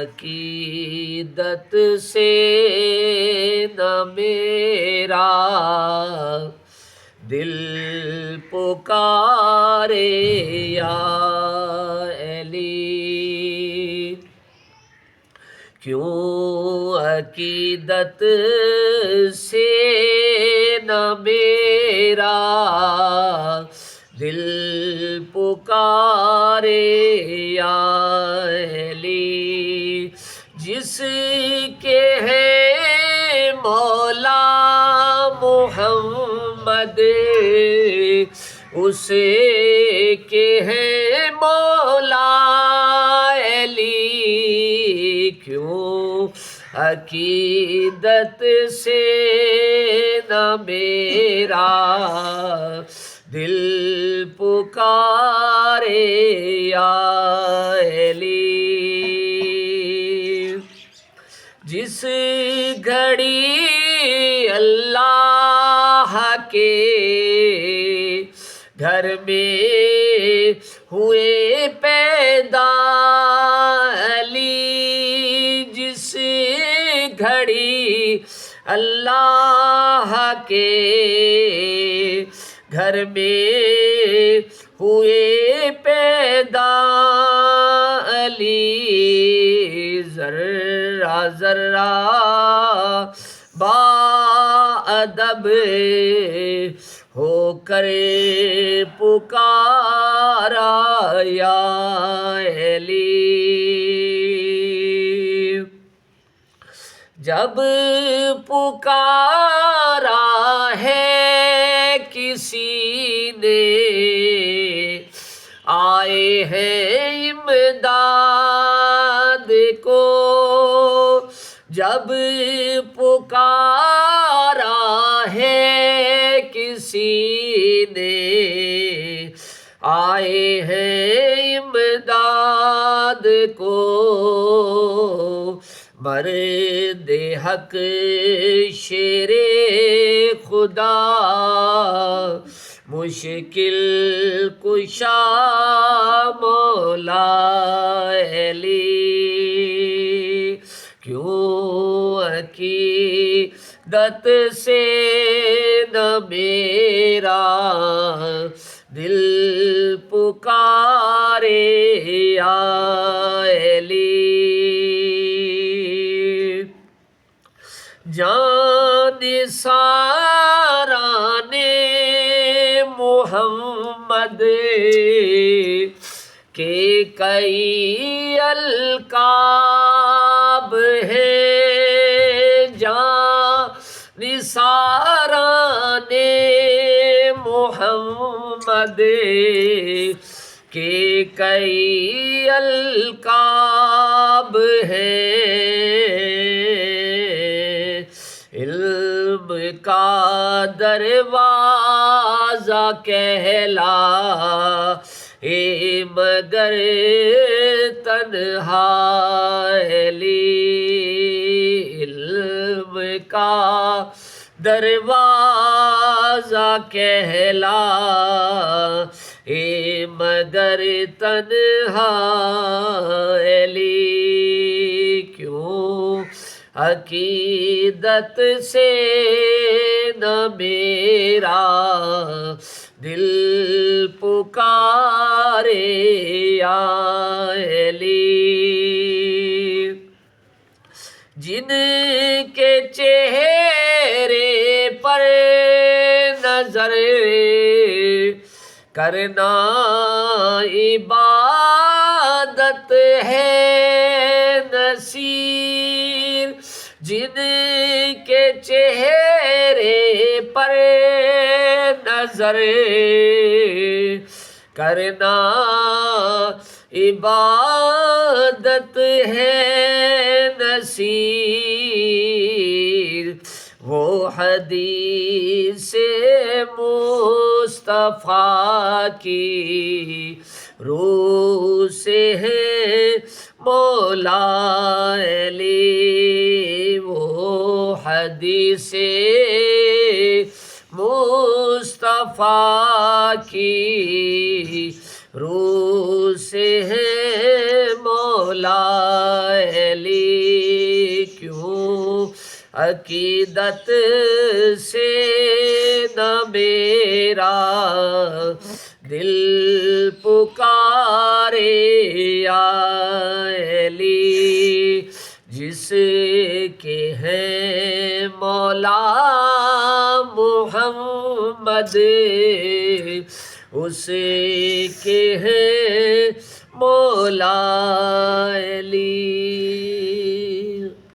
عقیدت سے نہ میرا دل پکارے یا علی، کیوں عقیدت سے نہ میرا دل پکارے یا علی، جس کے ہے مولا محمد اسے کے ہے مولا علی، کیوں عقیدت سے نہ میرا دل پکارے یا علی، جس گھڑی اللہ کے گھر میں ہوئے پیدا علی، جس گھڑی اللہ کے گھر میں ہوئے پیدا علی، ذرہ ذرہ با ادب ہو کر پکارا یا علی، جب پکارا ہے کسی نے آئے ہیں امداد کو، جب پکارا ہے کسی نے آئے ہیں امداد کو، مرد حق شیر خدا مشکل کشا مولا علی، کیوں عقیدت سے نہ میرا دل پکارے یا علی، جانثاران محمد کے کئی القاب ہیں، جانثاران محمد کے کئی القاب ہیں، علم کا دروازہ کہلا مگر تنہا علی، علم کا دروازہ کہلا مگر تنہا علی، کیوں عقیدت سے نہ میرا دل پکارے یا علی، جن کے چہرے پر نظر کرنا عبادت ہے نصیر، جن کے چہرے پر نظر کرنا عبادت ہے نصیر، وہ حدیث مصطفیٰ کی روح سے ہے مولا علی، وہ حدیث مصطفیٰ کی روح سے ہے مولا مولا علی کیوں عقیدت سے نہ میرا دل پکارے یا علی جس کے ہیں مولا محمد اس کے ہیں مولا علی.